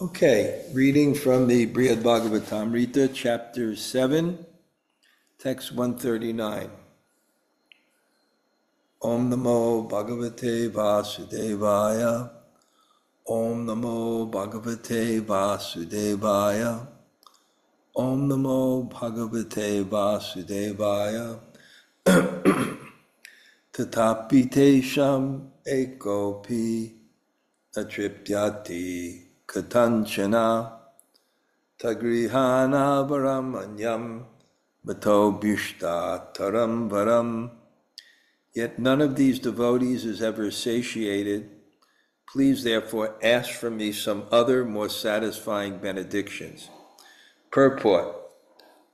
Okay, reading from the Bṛhad-bhāgavatāmṛta, chapter 7, text 139. Om Namo Bhagavate Vasudevaya. Om Namo Bhagavate Vasudevaya. Om Namo Bhagavate Vasudevaya. Tathāpi teṣām ekopi tṛpyati kathañcana gṛhāṇa anyān matto bhīṣṭa-tarān. Yet none of these devotees is ever satiated. Please therefore ask from me some other more satisfying benedictions. Purport.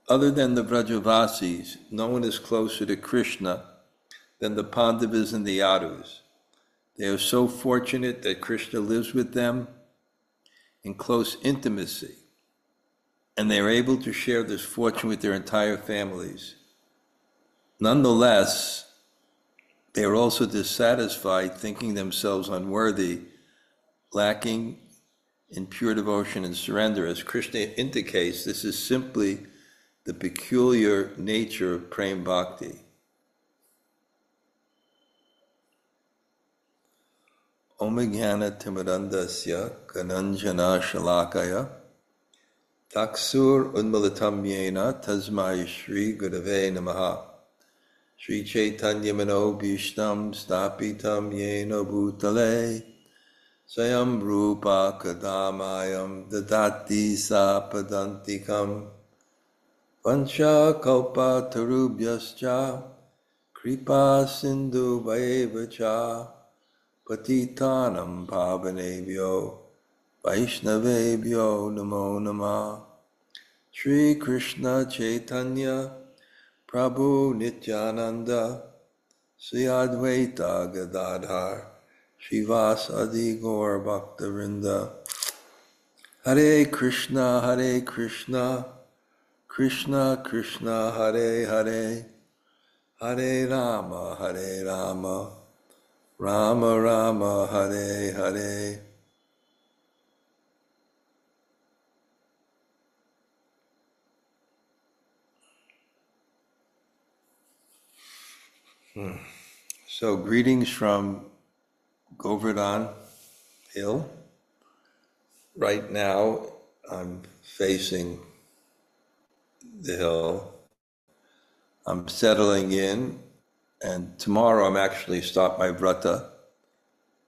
Other than the Vrajavasis, no one is closer to Krishna than the Pandavas and the Yadus. They are so fortunate that Krishna lives with them in close intimacy, and they are able to share this fortune with their entire families. Nonetheless, they are also dissatisfied, thinking themselves unworthy, lacking in pure devotion and surrender. As Krishna indicates, this is simply the peculiar nature of prema bhakti. Om anyān kathañcana shalakaya taksur unmalatam yena tasmai Shri Gurave Namaha. Shri Chaitanya Mano Bhishtam Stapitam Yena Bhutale Sayam Rupa Kadamayam Dadati Sapadantikam Vancha Kalpa Tarubhyascha Kripa Sindhu Vaevacha Patitanam Pavanebhyo Vaishnavebhyo Namo Namah. Shri Krishna Chaitanya Prabhu Nityananda Sri Advaita Gadadhar Srivasadi Gaur Bhaktavinda. Hare Krishna, Krishna Krishna, Hare Hare, Hare Rama, Rama Rama, Hare Hare. So greetings from Govardhan Hill. Right now I'm facing the hill. I'm settling in, and tomorrow I'm actually start my vrata.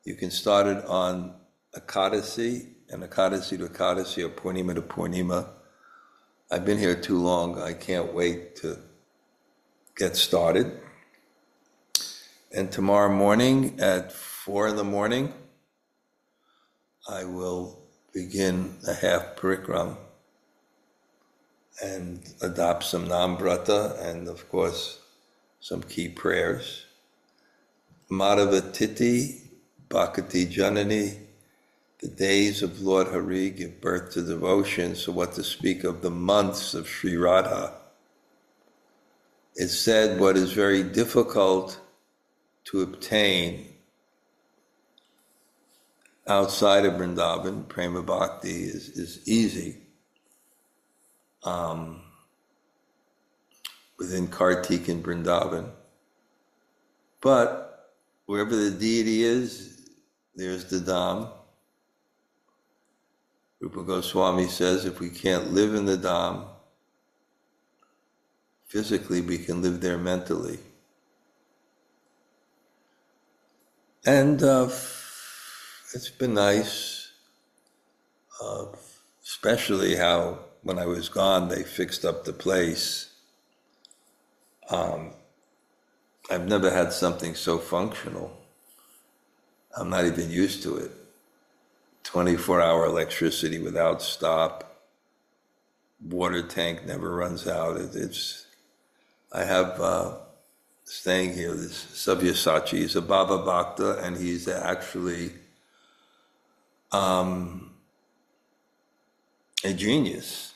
You can start it on Ekadasi, and Ekadasi to Ekadasi, or Purnima to Purnima. I've been here too long. I can't wait to get started. And tomorrow morning at 4 a.m, I will begin a half parikram and adopt some nambrata and, of course, some key prayers. Madhava Titi, Bhakti Janani, the days of Lord Hari give birth to devotion, so what to speak of the months of Sri Radha? It's said what is very difficult to obtain outside of Vrindavan, prema bhakti, is easy. Within Kartik and Vrindavan. But wherever the deity is, there's the Dham. Rupa Goswami says if we can't live in the Dham physically, we can live there mentally. And it's been nice, especially how when I was gone, they fixed up the place. I've never had something so functional. I'm not even used to it. 24-hour electricity without stop. Water tank never runs out. I have staying here, this Sabyasachi is a Baba Bhakta, and he's actually a genius,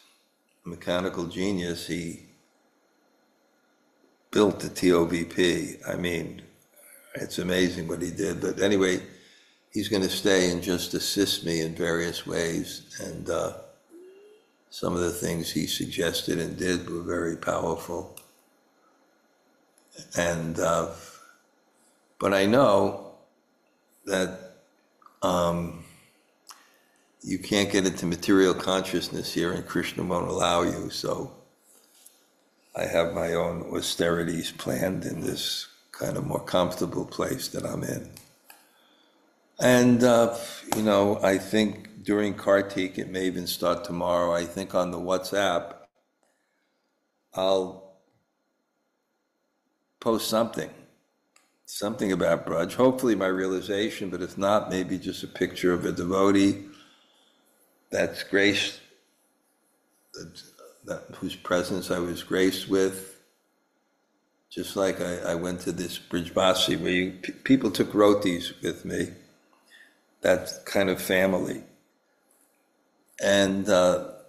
a mechanical genius. He built the TOVP. I mean, it's amazing what he did. But anyway, he's going to stay and just assist me in various ways. And some of the things he suggested and did were very powerful. And but I know that you can't get into material consciousness here, and Krishna won't allow you. So I have my own austerities planned in this kind of more comfortable place that I'm in. And, I think during Kartik, it may even start tomorrow, I think on the WhatsApp, I'll post something about Bṛhad, hopefully my realization, but if not, maybe just a picture of a devotee that's graced, whose presence I was graced with. Just like I went to this Bṛhad where people took rotis with me, that kind of family. And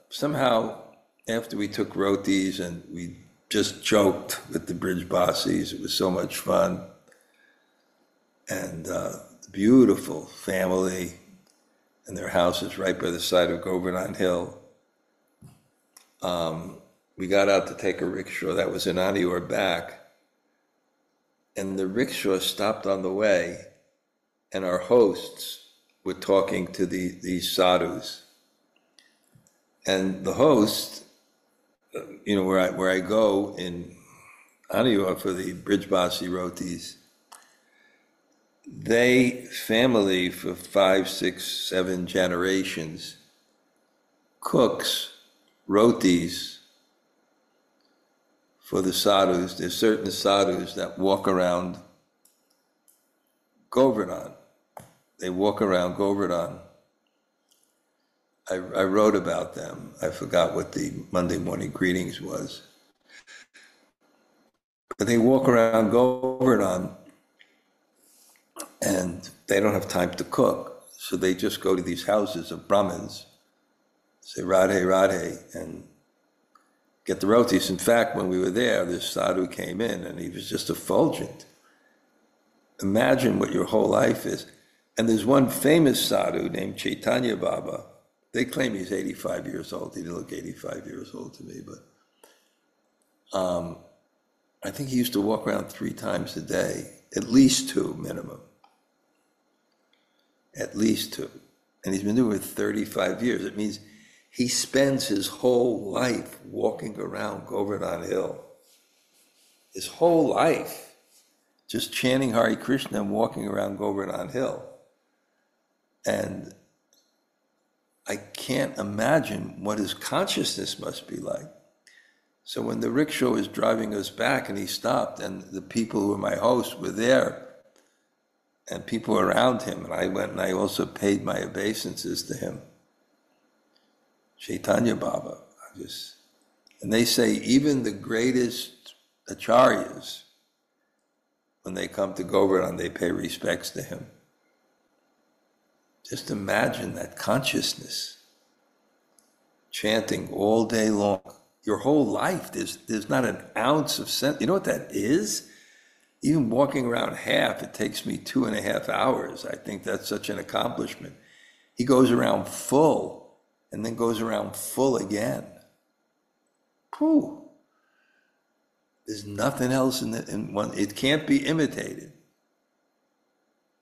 somehow, after we took rotis and we just joked with the Bṛhad, it was so much fun. And beautiful family, and their house is right by the side of Govardhan Hill. We got out to take a rickshaw that was in Anyān back, and the rickshaw stopped on the way, and our hosts were talking to these sadhus. And the host, where I go in Anyān for the Bṛhad rotis, they, family for 5, 6, 7 generations, cooks rotis for the sadhus. There's certain sadhus that walk around Govardhan. They walk around Govardhan. I wrote about them. I forgot what the Monday morning greetings was. But they walk around Govardhan and they don't have time to cook. So they just go to these houses of Brahmins, say Radhe, Radhe, and get the rotis. In fact, when we were there, this sadhu came in and he was just effulgent. Imagine what your whole life is. And there's one famous sadhu named Chaitanya Baba. They claim he's 85 years old. He didn't look 85 years old to me, but I think he used to walk around 3 times a day, at least 2 minimum. At least 2. And he's been doing it 35 years. It means he spends his whole life walking around Govardhan Hill. His whole life, just chanting Hare Krishna and walking around Govardhan Hill. And I can't imagine what his consciousness must be like. So when the rickshaw was driving us back and he stopped, and the people who were my hosts were there, and people around him, and I went and I also paid my obeisances to him. Chaitanya Baba. And they say even the greatest acharyas, when they come to Govardhan, they pay respects to him. Just imagine that consciousness, chanting all day long. Your whole life, there's not an ounce of sense. You know what that is? Even walking around half, it takes me 2.5 hours. I think that's such an accomplishment. He goes around full and then goes around full again. Whew. There's nothing else in one. It can't be imitated.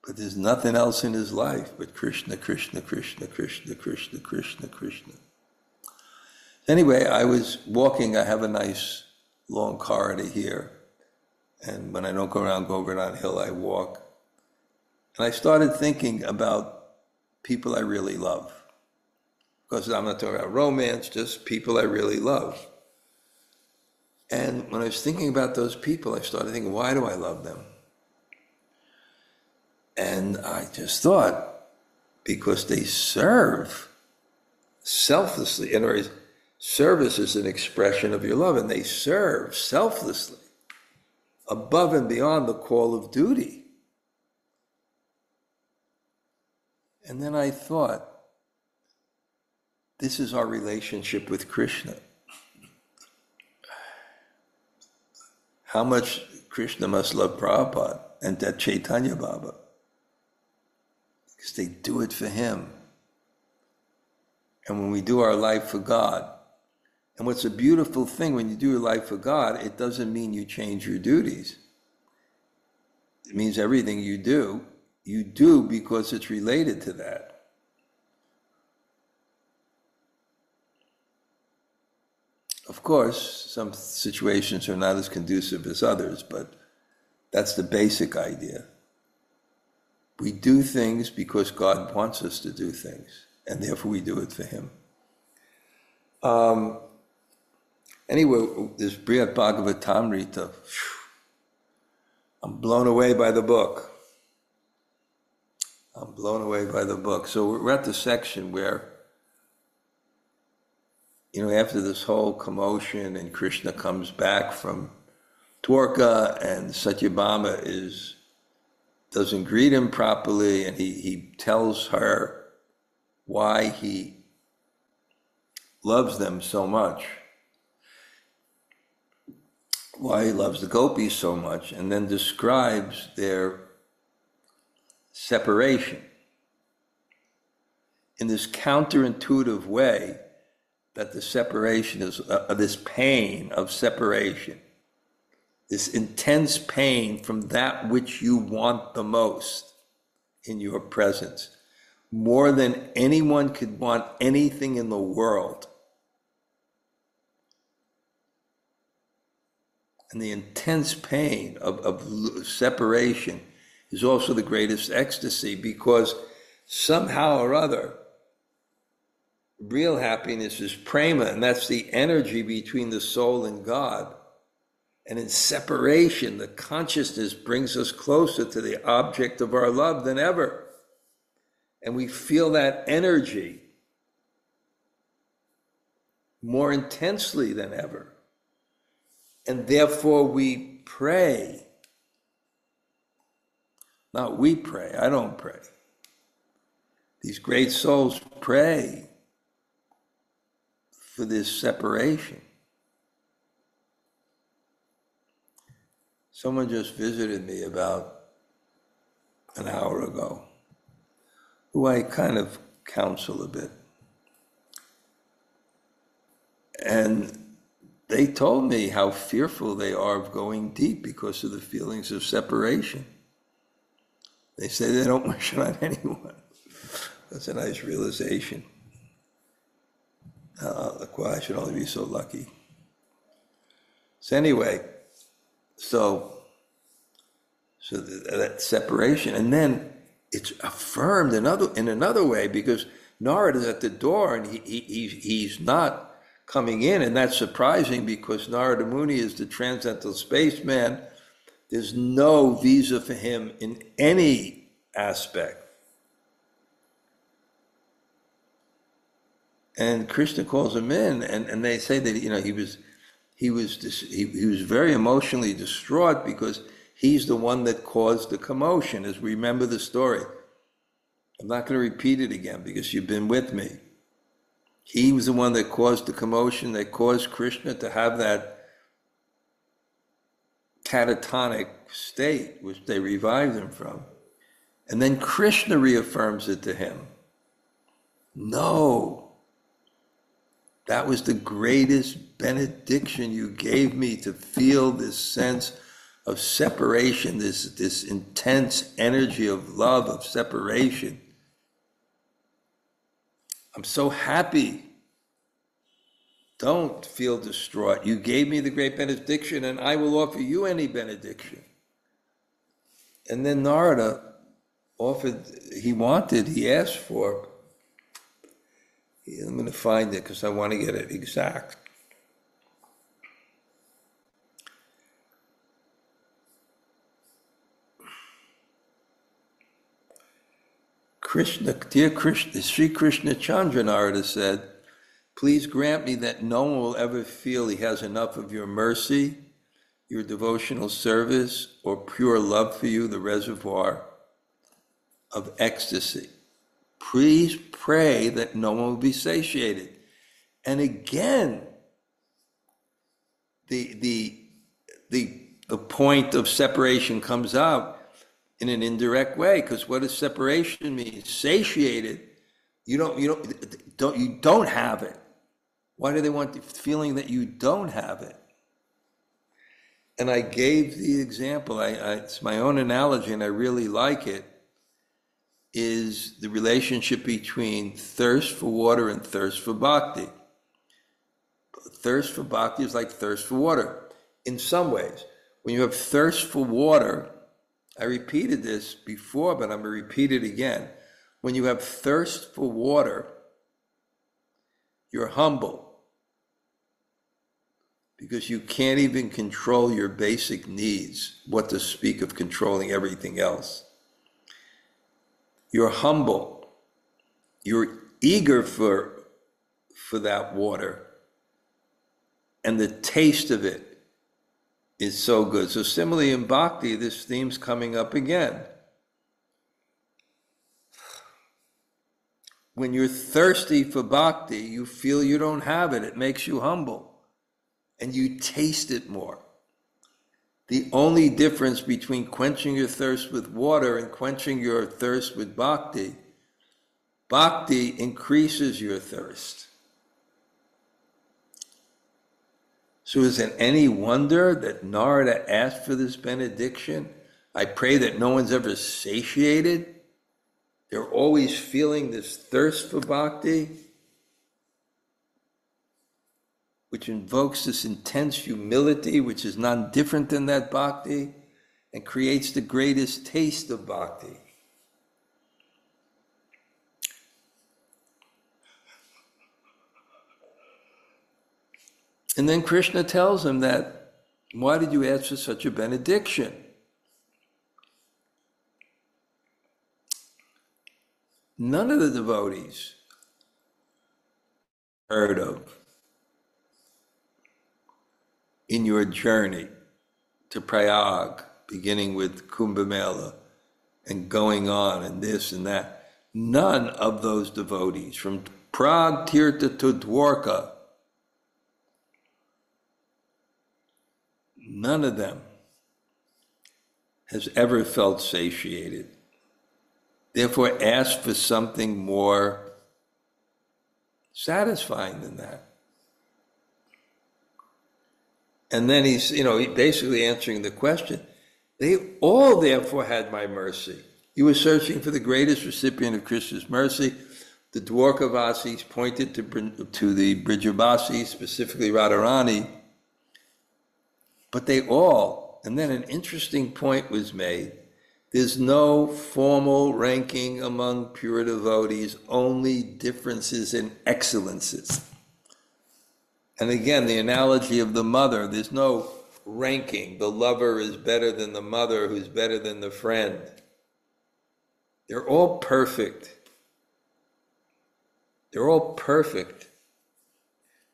But there's nothing else in his life but Krishna, Krishna, Krishna, Krishna, Krishna, Krishna, Krishna. Anyway, I was walking. I have a nice long corridor here. And when I don't go around Govardhan Hill, I walk. And I started thinking about people I really love. Because I'm not talking about romance, just people I really love. And when I was thinking about those people, I started thinking, why do I love them? And I just thought, because they serve selflessly. In other words, service is an expression of your love, and they serve selflessly, above and beyond the call of duty. And then I thought, this is our relationship with Krishna. How much Krishna must love Prabhupada and that Chaitanya Baba. because they do it for him. And when we do our life for God, and what's a beautiful thing when you do your life for God, it doesn't mean you change your duties. It means everything you do because it's related to that. Of course, some situations are not as conducive as others, but that's the basic idea. We do things because God wants us to do things, and therefore we do it for him. Anyway, this Bṛhad-bhāgavatāmṛta, I'm blown away by the book. So we're at the section where, after this whole commotion and Krishna comes back from Dwarka and Satyabhama doesn't greet him properly, and he tells her why he loves them so much, why he loves the gopis so much, and then describes their separation in this counterintuitive way, that the separation is this pain of separation, this intense pain from that which you want the most in your presence, more than anyone could want anything in the world. And the intense pain of separation is also the greatest ecstasy, because somehow or other, real happiness is prema, and that's the energy between the soul and God. And in separation, the consciousness brings us closer to the object of our love than ever. And we feel that energy more intensely than ever. And therefore we pray. Not we pray, I don't pray. These great souls pray for this separation. Someone just visited me about an hour ago, who I kind of counsel a bit. And they told me how fearful they are of going deep because of the feelings of separation. They say they don't wish it on anyone. That's a nice realization. Well, I should only be so lucky. So anyway, so that separation, and then it's affirmed in another way, because Narada is at the door and he's not coming in, and that's surprising because Narada Muni is the transcendental spaceman. There's no visa for him in any aspect. And Krishna calls him in, and they say that he was very emotionally distraught because he's the one that caused the commotion. As we remember the story, I'm not going to repeat it again because you've been with me. He was the one that caused the commotion, that caused Krishna to have that catatonic state, which they revived him from. And then Krishna reaffirms it to him. No. That was the greatest benediction you gave me, to feel this sense of separation, this intense energy of love, of separation. I'm so happy. Don't feel distraught. You gave me the great benediction, and I will offer you any benediction. And then Narada he asked for, I'm going to find it because I want to get it exact. Dear Krishna, Sri Krishna Chandra, Narada said, please grant me that no one will ever feel he has enough of your mercy, your devotional service, or pure love for you, the reservoir of ecstasy. Please pray that no one will be satiated. And again, the point of separation comes out. in an indirect way, because what does separation mean? Satiated, you don't have it. Why do they want the feeling that you don't have it? And I gave the example, it's my own analogy and I really like it, is the relationship between thirst for water and thirst for bhakti. Thirst for bhakti is like thirst for water. In some ways, when you have thirst for water, I repeated this before, but I'm going to repeat it again. When you have thirst for water, you're humble because you can't even control your basic needs, what to speak of controlling everything else. You're humble. You're eager for that water. And the taste of it is so good. So similarly in bhakti, this theme's coming up again. When you're thirsty for bhakti, you feel you don't have it. It makes you humble. And you taste it more. The only difference between quenching your thirst with water and quenching your thirst with bhakti, bhakti increases your thirst. So is it any wonder that Narada asked for this benediction? I pray that no one's ever satiated. They're always feeling this thirst for bhakti, which invokes this intense humility, which is none different than that bhakti, and creates the greatest taste of bhakti. And then Krishna tells him that, why did you ask for such a benediction? None of the devotees heard of in your journey to Prayag, beginning with Kumbh Mela and going on and this and that. None of those devotees, from Prag Tirtha to Dwarka, none of them has ever felt satiated. Therefore, ask for something more satisfying than that. And then he's, basically answering the question. They all therefore had my mercy. You were searching for the greatest recipient of Krishna's mercy. The Dwarkavasis pointed to the Bṛhad-bhāgavatāmṛta, specifically Radharani. But they all, and then an interesting point was made. There's no formal ranking among pure devotees, only differences in excellences. And again, the analogy of the mother, there's no ranking. The lover is better than the mother, who's better than the friend. They're all perfect. They're all perfect.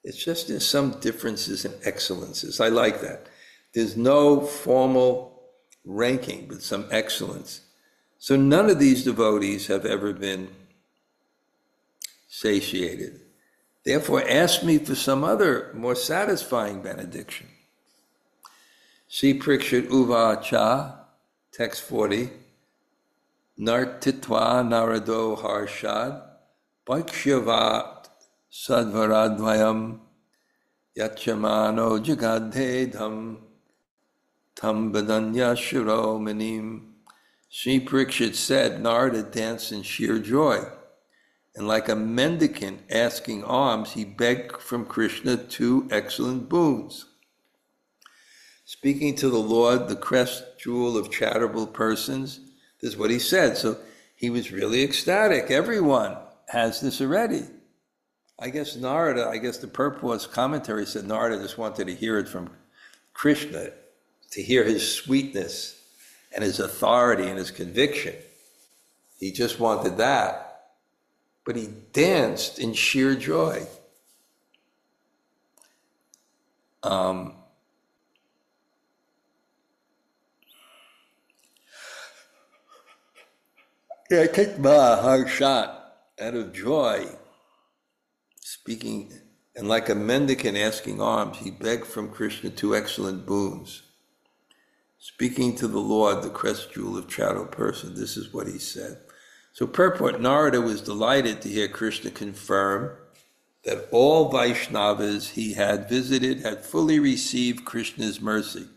It's just there's some differences in excellences. I like that. There's no formal ranking, but some excellence. So none of these devotees have ever been satiated. Therefore, ask me for some other more satisfying benediction. See Parikshit Uvacha, text 40. Nartitva narado harshad, bhaikshyavat sadvaradvayam, yachamano jagadhedham, tam badanya shiro manim. Sri Parikshit said, Narada danced in sheer joy. And like a mendicant asking alms, he begged from Krishna two excellent boons. Speaking to the Lord, the crest jewel of charitable persons, this is what he said. So he was really ecstatic. Everyone has this already. I guess the purport's commentary said Narada just wanted to hear it from Krishna, to hear his sweetness and his authority and his conviction. He just wanted that. But he danced in sheer joy. I take my hard shot out of joy, speaking, and like a mendicant asking alms, he begged from Krishna two excellent boons. Speaking to the Lord, the crest jewel of Charu person, this is what he said. So purport, Narada was delighted to hear Krishna confirm that all Vaishnavas he had visited had fully received Krishna's mercy.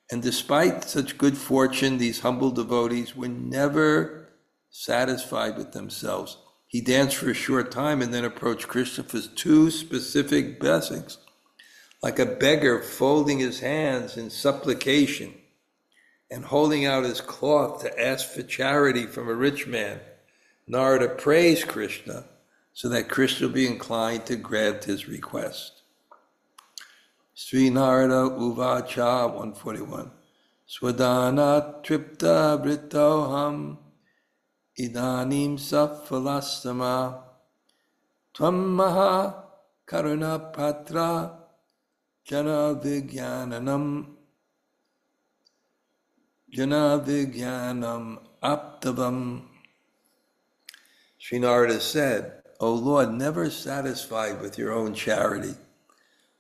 And despite such good fortune, these humble devotees were never satisfied with themselves. He danced for a short time and then approached Krishna for 2 specific blessings. Like a beggar folding his hands in supplication and holding out his cloth to ask for charity from a rich man, Narada praised Krishna so that Krishna will be inclined to grant his request. Sri Narada Uvacha 141. Swadana tripta britoham idanim safalasama tvam maha karuna patra jana vigyanam aptavam. Sri Narada said, O Lord, never satisfied with your own charity,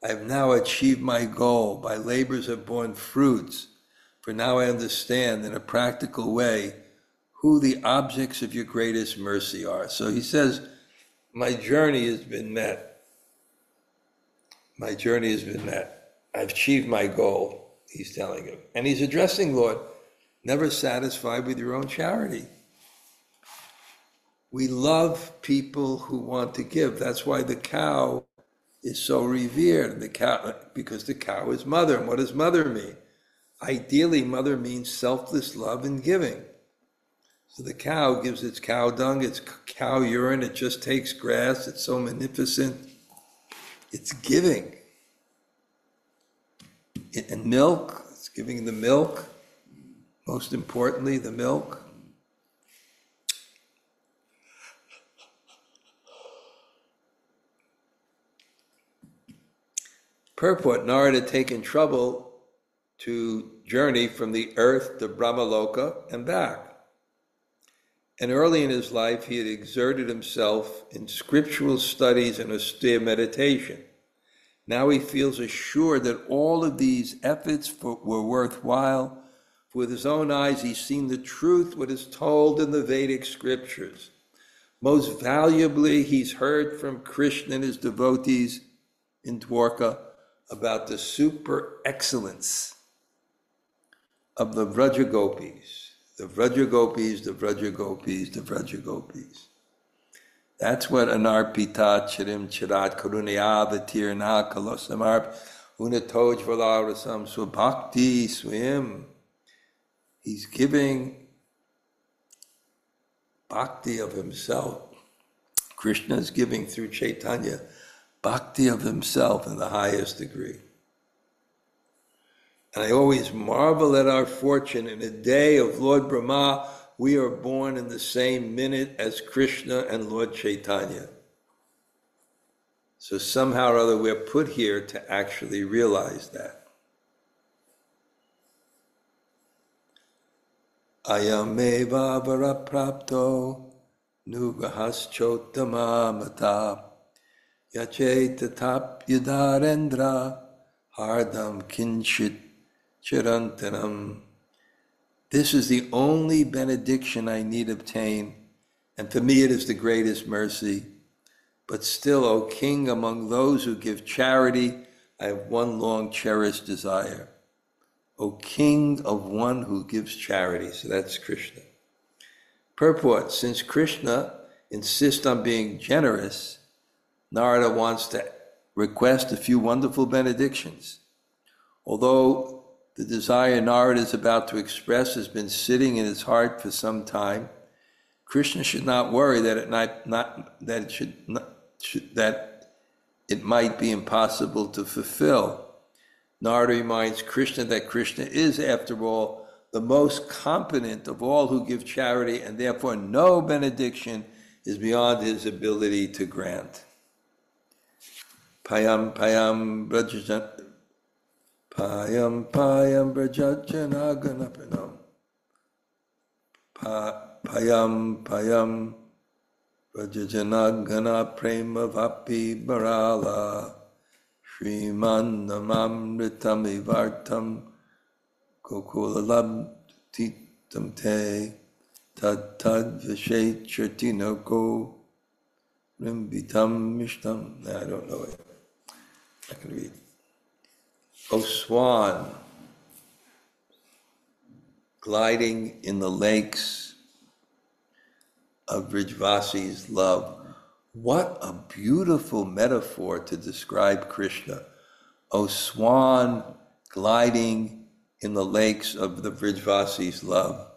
I have now achieved my goal. My labors have borne fruits, for now I understand in a practical way who the objects of your greatest mercy are. So he says, my journey has been met. My journey has been met. I've achieved my goal, he's telling him. And he's addressing, Lord, never satisfied with your own charity. We love people who want to give. That's why the cow is so revered. The cow, because the cow is mother. And what does mother mean? Ideally, mother means selfless love and giving. So the cow gives its cow dung, its cow urine, it just takes grass, it's so magnificent. It's giving. And milk, it's giving the milk. Most importantly, the milk. Purport, Narada had taken trouble to journey from the earth to Brahmaloka and back. And early in his life, he had exerted himself in scriptural studies and austere meditation. Now he feels assured that all of these efforts were worthwhile. For with his own eyes, he's seen the truth, what is told in the Vedic scriptures. Most valuably, he's heard from Krishna and his devotees in Dwarka about the super excellence of the Vrajagopis. The Vrajagopis, the Vrajagopis, the Vrajagopis. That's what anarpita chirim chirat karunayavatirna kalosamarp unatoj valarasam swabhakti swim. He's giving bhakti of himself. Krishna is giving through Chaitanya bhakti of himself in the highest degree. And I always marvel at our fortune. In a day of Lord Brahma, we are born in the same minute as Krishna and Lord Chaitanya. So somehow or other we're put here to actually realize that. Ayameva varaprapto nugrahaschottama mata yache tathāpi dharendra hardam kinchit chirantanam. This is the only benediction I need obtain, and for me it is the greatest mercy. But still, O King, among those who give charity, I have one long cherished desire. O King of one who gives charity. So that's Krishna. Purport, since Krishna insists on being generous, Narada wants to request a few wonderful benedictions. Although the desire Narada is about to express has been sitting in his heart for some time, Krishna should not worry that it might be impossible to fulfill. Narada reminds Krishna that Krishna is, after all, the most competent of all who give charity, and therefore no benediction is beyond his ability to grant. Payam payam brajajana ganapinam. Payam payam brajajana gana prema vapi barala Srimannamamritam ivartam Gokulam titam te tad vishet Rimbitam Mishtam. I don't know it. I can read. O swan, gliding in the lakes of Bṛhad-bhāgavatāmṛta's love. What a beautiful metaphor to describe Krishna. O swan, gliding in the lakes of the Bṛhad-bhāgavatāmṛta's love.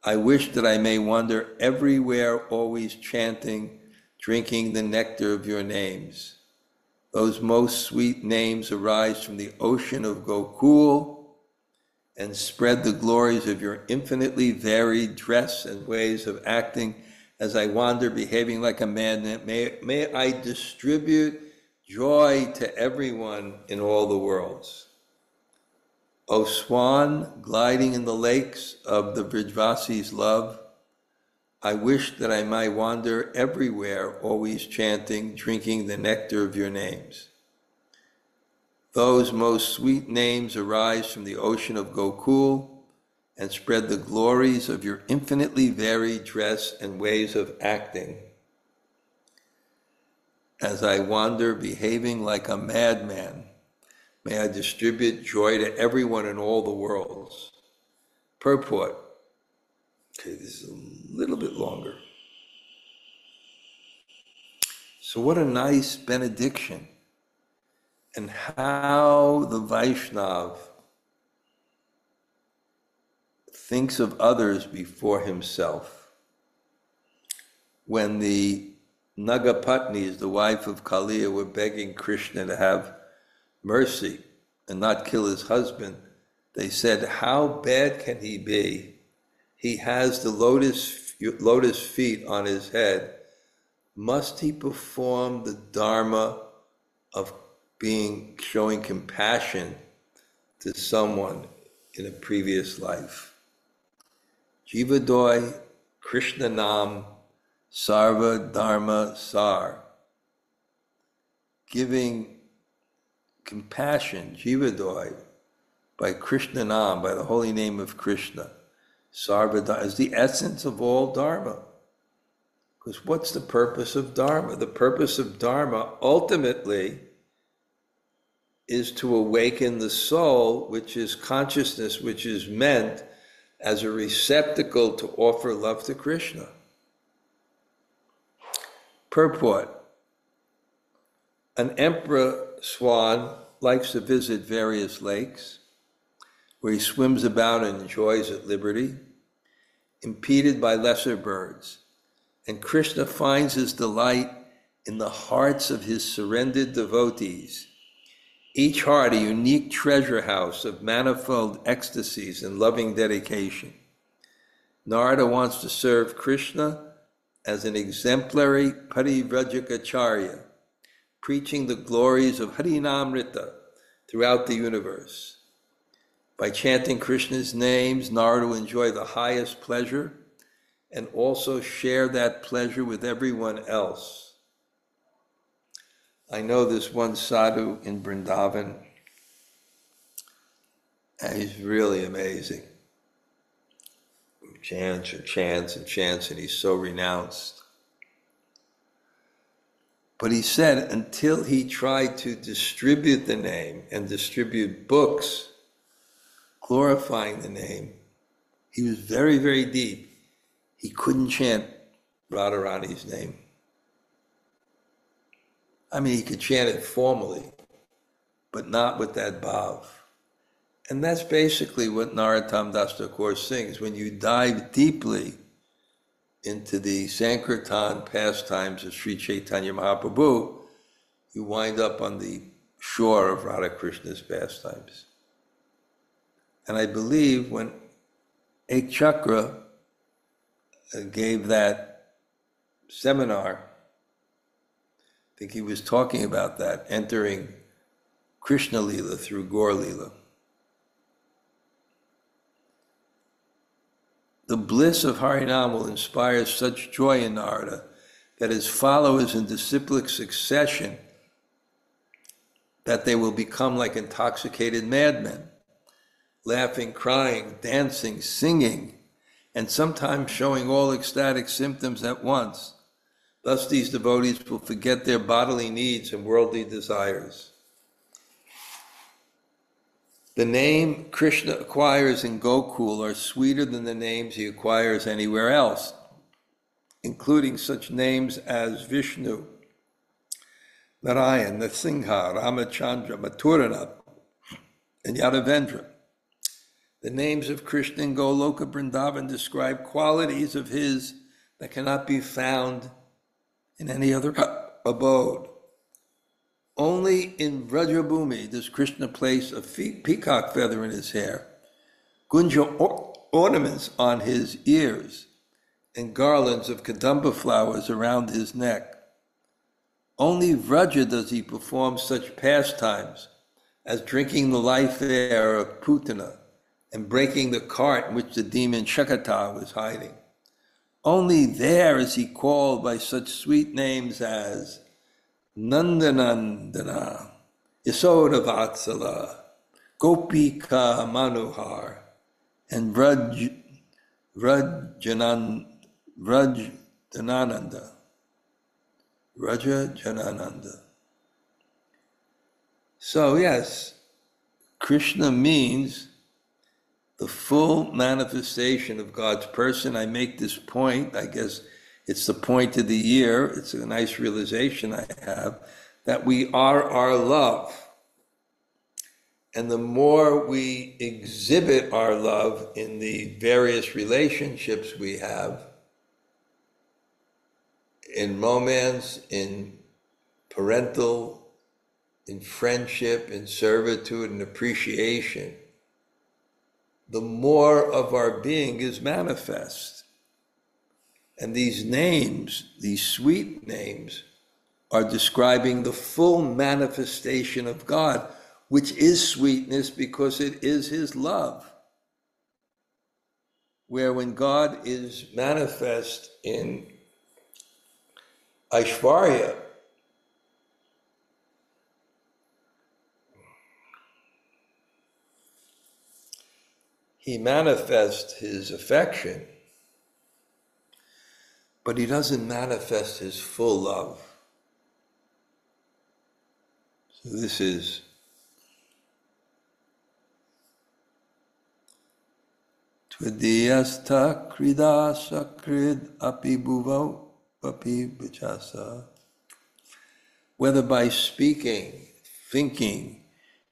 I wish that I may wander everywhere, always chanting, drinking the nectar of your names. Those most sweet names arise from the ocean of Gokul and spread the glories of your infinitely varied dress and ways of acting. As I wander, behaving like a madman, may I distribute joy to everyone in all the worlds. O swan, gliding in the lakes of the Bṛhad-bhāgavatāmṛta's love, I wish that I might wander everywhere, always chanting, drinking the nectar of your names. Those most sweet names arise from the ocean of Gokul and spread the glories of your infinitely varied dress and ways of acting. As I wander, behaving like a madman, may I distribute joy to everyone in all the worlds. Purport. Okay, this is a little bit longer. So what a nice benediction. And how the Vaishnav thinks of others before himself. When the Nagapatnis, the wife of Kaliya, were begging Krishna to have mercy and not kill his husband, they said, how bad can he be? He has the lotus feet on his head. Must he perform the dharma of showing compassion to someone in a previous life? Jivadoy Krishna Nam Sarva Dharma Sar. Giving compassion, Jivadoy, by Krishna Nam, by the holy name of Krishna. Sarva Dharma is the essence of all Dharma. Because what's the purpose of Dharma? The purpose of Dharma ultimately is to awaken the soul, which is consciousness, which is meant as a receptacle to offer love to Krishna. Purport. An emperor swan likes to visit various lakes, where he swims about and enjoys at liberty, impeded by lesser birds. And Krishna finds his delight in the hearts of his surrendered devotees, each heart a unique treasure house of manifold ecstasies and loving dedication. Narada wants to serve Krishna as an exemplary parivrajikacharya, preaching the glories of Harinamrita throughout the universe. By chanting Krishna's names, Narada will enjoy the highest pleasure and also share that pleasure with everyone else. I know this one sadhu in Vrindavan, and he's really amazing. He chants and chants and chants, and he's so renounced. But he said until he tried to distribute the name and distribute books glorifying the name, he was very, very deep. He couldn't chant Radharani's name. I mean, he could chant it formally, but not with that bhav. And that's basically what Narottam Das Thakur sings. When you dive deeply into the Sankirtan pastimes of Sri Chaitanya Mahaprabhu, you wind up on the shore of Radha Krishna's pastimes. And I believe when Ek Chakra gave that seminar, I think he was talking about that, entering Krishna Lila through Gaur Lila. The bliss of Harinam will inspire such joy in Narada that his followers in disciplic succession, that they will become like intoxicated madmen. laughing, crying, dancing, singing, and sometimes showing all ecstatic symptoms at once. Thus these devotees will forget their bodily needs and worldly desires. The name Krishna acquires in Gokul are sweeter than the names he acquires anywhere else, including such names as Vishnu, Narayan, Nrsimha, Ramachandra, Mathurana, and Yadavendra. The names of Krishna in Goloka Vrindavan describe qualities of his that cannot be found in any other abode. Only in Vrajabhumi does Krishna place a peacock feather in his hair, gunja ornaments on his ears, and garlands of kadamba flowers around his neck. Only Vraja does he perform such pastimes as drinking the life air of Putana and breaking the cart in which the demon Shakata was hiding. Only there is he called by such sweet names as Nandanandana, Yasoda Vatsala, Gopika Manohar, and Rajajanananda. So yes, Krishna means the full manifestation of God's person. I make this point, I guess it's the point of the year, it's a nice realization I have, that we are our love. And the more we exhibit our love in the various relationships we have, in romance, in parental, in friendship, in servitude, and appreciation, the more of our being is manifest. And these names, these sweet names, are describing the full manifestation of God, which is sweetness because it is his love. Where when God is manifest in Aishvarya, he manifests his affection, but he doesn't manifest his full love. So this is Tvidiyasta krida sakrid api bhuvo api bhajasa. Whether by speaking, thinking,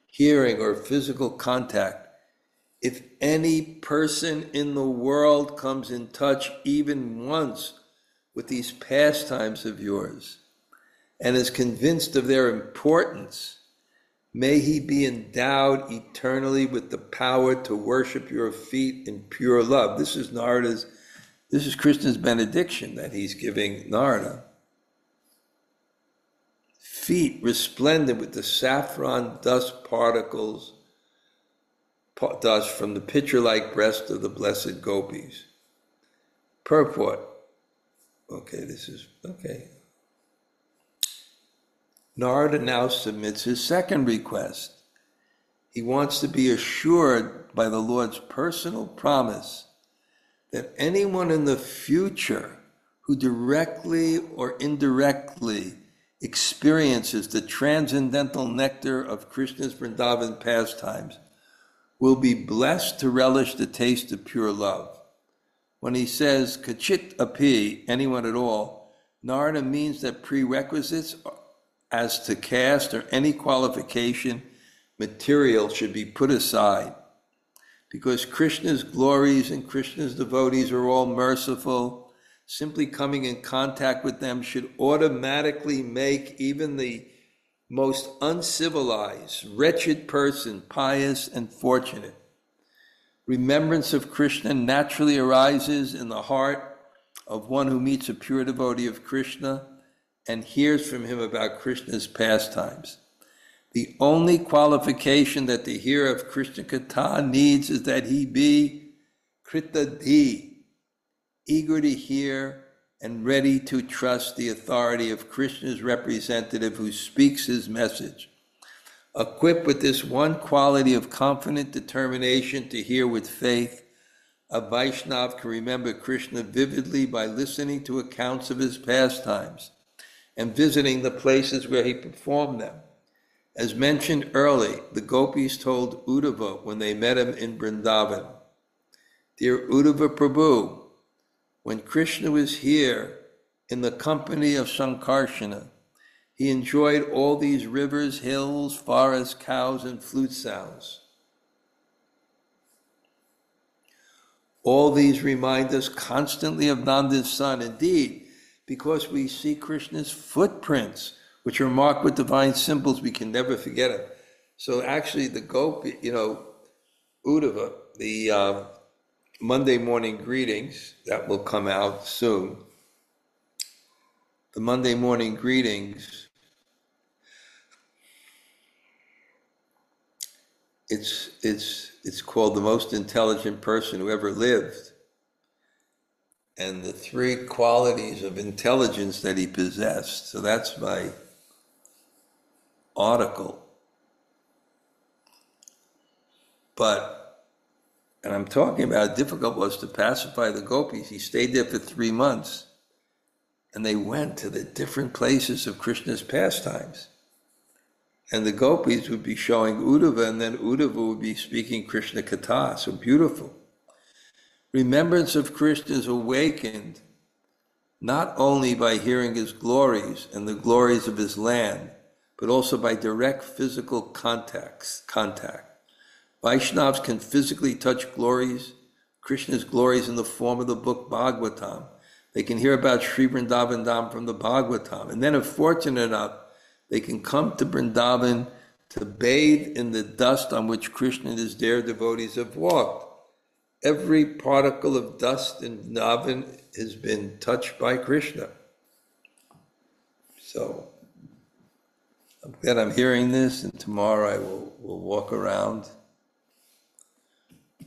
hearing, or physical contact, if any person in the world comes in touch even once with these pastimes of yours and is convinced of their importance, may he be endowed eternally with the power to worship your feet in pure love. This is Krishna's benediction that he's giving Narada. Feet resplendent with the saffron dust particles, dust from the pitcher-like breast of the blessed gopis. Purport. Okay. Narada now submits his second request. He wants to be assured by the Lord's personal promise that anyone in the future who directly or indirectly experiences the transcendental nectar of Krishna's Vrindavan pastimes will be blessed to relish the taste of pure love. When he says kachit api, anyone at all, Narada means that prerequisites as to caste or any qualification material should be put aside, because Krishna's glories and Krishna's devotees are all merciful. Simply coming in contact with them should automatically make even the most uncivilized, wretched person pious and fortunate. Remembrance of Krishna naturally arises in the heart of one who meets a pure devotee of Krishna and hears from him about Krishna's pastimes. The only qualification that the hearer of Krishna-katha needs is that he be kritadhi, eager to hear and ready to trust the authority of Krishna's representative who speaks his message. Equipped with this one quality of confident determination to hear with faith, a Vaishnav can remember Krishna vividly by listening to accounts of his pastimes and visiting the places where he performed them. As mentioned early, the gopis told Uddhava when they met him in Vrindavan, "Dear Uddhava Prabhu, when Krishna was here in the company of Sankarsana, he enjoyed all these rivers, hills, forests, cows, and flute sounds. All these remind us constantly of Nanda's son. Indeed, because we see Krishna's footprints, which are marked with divine symbols, we can never forget him." So actually the Gopi, Uddhava, the Monday morning greetings, that will come out soon. The Monday morning greetings, it's called The Most Intelligent Person Who Ever Lived. And the three qualities of intelligence that he possessed. So that's my article. And I'm talking about how difficult it was to pacify the gopis. He stayed there for 3 months, and they went to the different places of Krishna's pastimes. And the gopis would be showing Uddhava, and then Uddhava would be speaking Krishna-katha. So beautiful. Remembrance of Krishna is awakened not only by hearing his glories and the glories of his land, but also by direct physical contact. Vaishnavas can physically touch glories, Krishna's glories in the form of the book Bhagavatam. They can hear about Sri Vrindavan Dham from the Bhagavatam. And then if fortunate enough, they can come to Vrindavan to bathe in the dust on which Krishna and his dear devotees have walked. Every particle of dust in Vrindavan has been touched by Krishna. So I'm glad I'm hearing this, and tomorrow I will walk around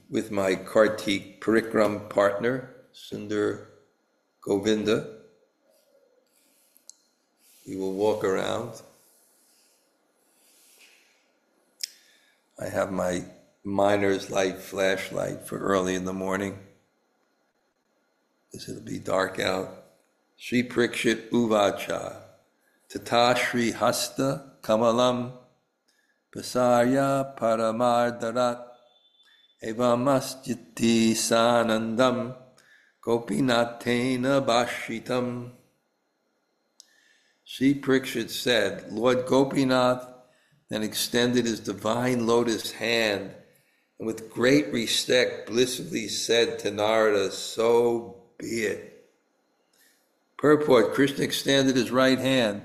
with my Kartik Parikram partner, Sundar Govinda. We will walk around. I have my miner's light flashlight for early in the morning, because it'll be dark out. Sri Prikshit Uvacha, Tata Shri Hasta Kamalam, Pasarya Paramardarat, Evamasjiti Sanandam, Gopinathena Bhashitam. Sri Prikshit said, Lord Gopinath then extended his divine lotus hand and with great respect blissfully said to Narada, "So be it." Purport: Krishna extended his right hand,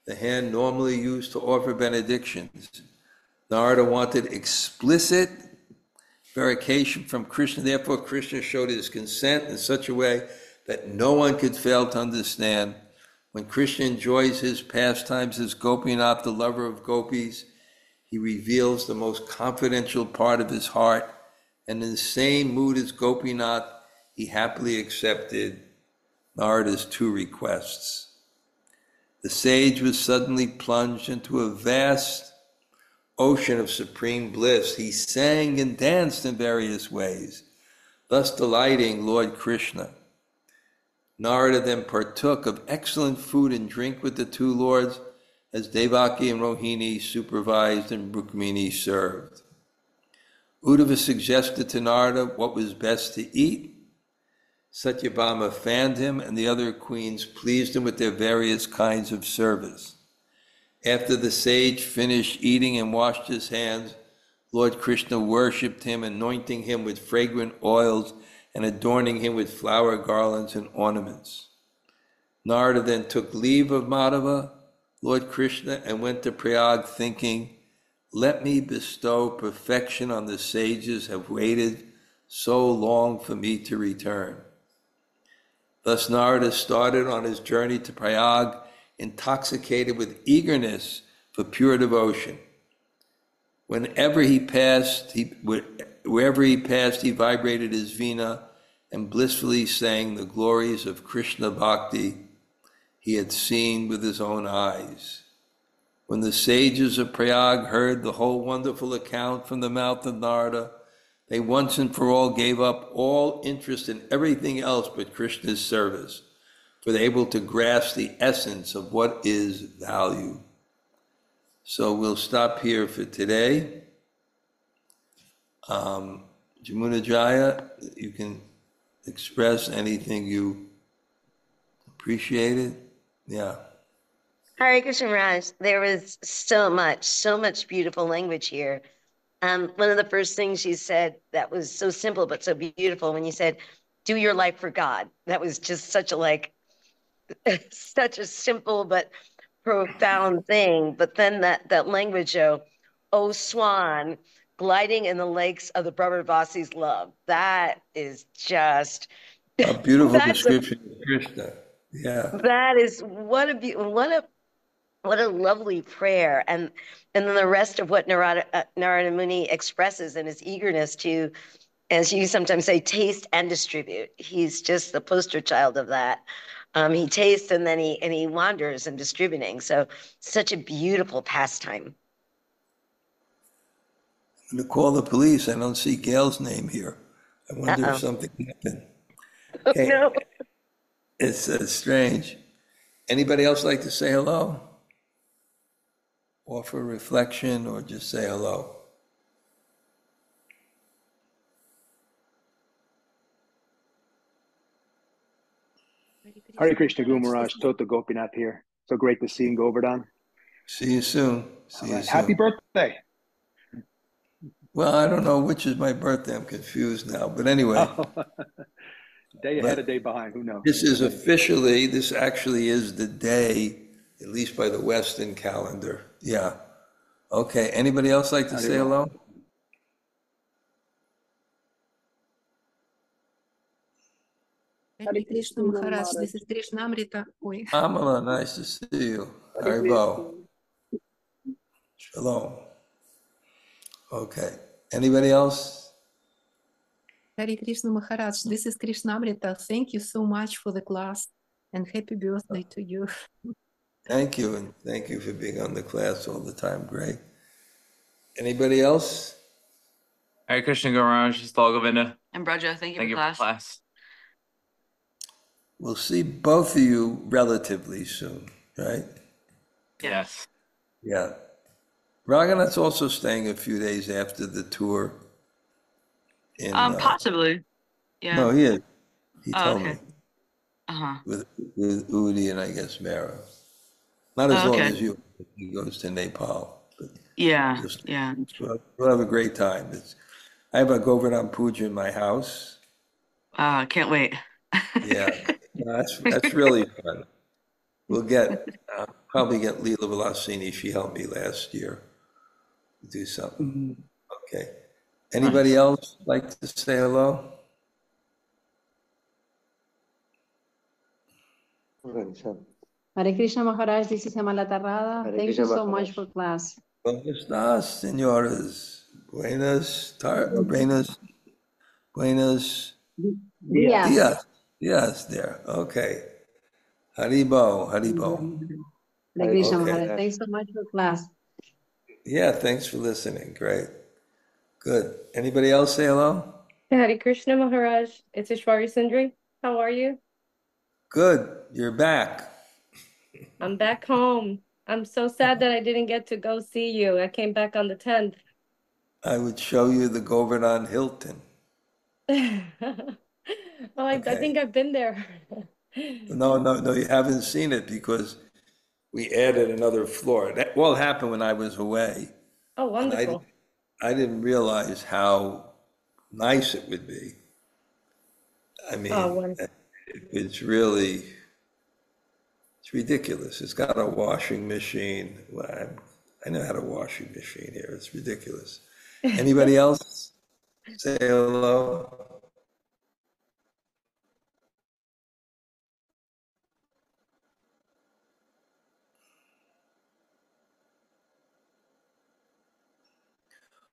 the hand normally used to offer benedictions. Narada wanted explicit verification from Krishna. Therefore, Krishna showed his consent in such a way that no one could fail to understand. When Krishna enjoys his pastimes as Gopinath, the lover of gopis, he reveals the most confidential part of his heart, and in the same mood as Gopinath, he happily accepted Narada's 2 requests. The sage was suddenly plunged into a vast ocean of supreme bliss. He sang and danced in various ways, thus delighting Lord Krishna. Narada then partook of excellent food and drink with the 2 lords, as Devaki and Rohini supervised and Rukmini served. Uddhava suggested to Narada what was best to eat. Satyabhama fanned him, and the other queens pleased him with their various kinds of service. After the sage finished eating and washed his hands, Lord Krishna worshipped him, anointing him with fragrant oils and adorning him with flower garlands and ornaments. Narada then took leave of Madhava, Lord Krishna, and went to Prayag thinking, "Let me bestow perfection on the sages who have waited so long for me to return." Thus Narada started on his journey to Prayag, intoxicated with eagerness for pure devotion. Wherever he passed, he vibrated his veena and blissfully sang the glories of Krishna Bhakti he had seen with his own eyes. When the sages of Prayag heard the whole wonderful account from the mouth of Narada, they once and for all gave up all interest in everything else but Krishna's service, for they were able to grasp the essence of what is value. So we'll stop here for today. Jamuna Jaya, you can express anything you appreciated. Yeah. Hare Krishna Maharaj, there was so much beautiful language here. One of the first things you said that was so simple but so beautiful when you said, "Do your life for God." That was just such a such a simple but profound thing. But then that language, "Oh swan, gliding in the lakes of the Bṛhad-bhāgavatā's love." That is just A beautiful that's a description of Krishna. Yeah. that is what a lovely prayer. And then the rest of what Narada Muni expresses in his eagerness to, as you sometimes say, taste and distribute. He's just the poster child of that. He tastes and then he wanders in distributing. So such a beautiful pastime. I'm going to call the police. I don't see Gail's name here. I wonder Uh-oh. if something happened. Oh, Okay. no. It's strange. Anybody else like to say hello? Offer reflection or just say hello? Hare Krishna Guru Maharaj, Tota Gopinath here. So great to see you in Govardhan. See you soon. See you Right. soon. Happy birthday. Well, I don't know which is my birthday. I'm confused now. But anyway. Day ahead, a day behind. Who knows? This actually is the day, at least by the Western calendar. Yeah. Okay. Anybody else like to say hello? Hare Krishna Maharaj, this is Krishna-katha. Amala, nice to see you. Haribo. Shalom. Okay. Anybody else? Hare Krishna Maharaj, this is Krishna-katha. Thank you so much for the class and happy birthday to you. Thank you, and thank you for being on the class all the time. Great. Anybody else? Hare Krishna Guru Maharaj, it's Govinda. And Braja, thank you Thank for you class. for class. We'll see both of you relatively soon, right? Yes. Yeah. Raghunath's also staying a few days after the tour. Possibly. Yeah. No, he is. He Oh, told okay. me. Uh-huh. With Udi and I guess Mara. Not as Oh, long okay. as you. He goes to Nepal. But Yeah. Yeah. we'll have a great time. I have a Govardhan Puja in my house. Can't wait. Yeah, that's really fun. We'll probably get Leela Vilasini. She helped me last year do something. Okay. Anybody else like to say hello? Hare Krishna Maharaj, this is Hemala Tarrada. Thank you so much for class. ¿Cómo estás, señores? Buenos Yes. Yes, there. Okay. Haribo. Hare Krishna Okay. Maharaj, thanks so much for class. Yeah, thanks for listening. Great. Good. Anybody else say hello? Hare Krishna Maharaj, it's Ishwari Sundri. How are you? Good. You're back. I'm back home. I'm so sad that I didn't get to go see you. I came back on the 10th. I would show you the Govardhan Hilton. Oh, I think I've been there. No, you haven't seen it because we added another floor. That all happened when I was away. Oh, wonderful. I didn't realize how nice it would be. I mean, Oh, wonderful. it's ridiculous. It's got a washing machine. Well, I know how to washing machine here. It's ridiculous. Anybody else say hello?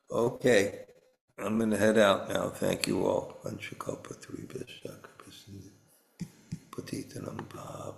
Okay, I'm going to head out now. Thank you all. Vanchakalpatri Bhīṣṭa-tarān.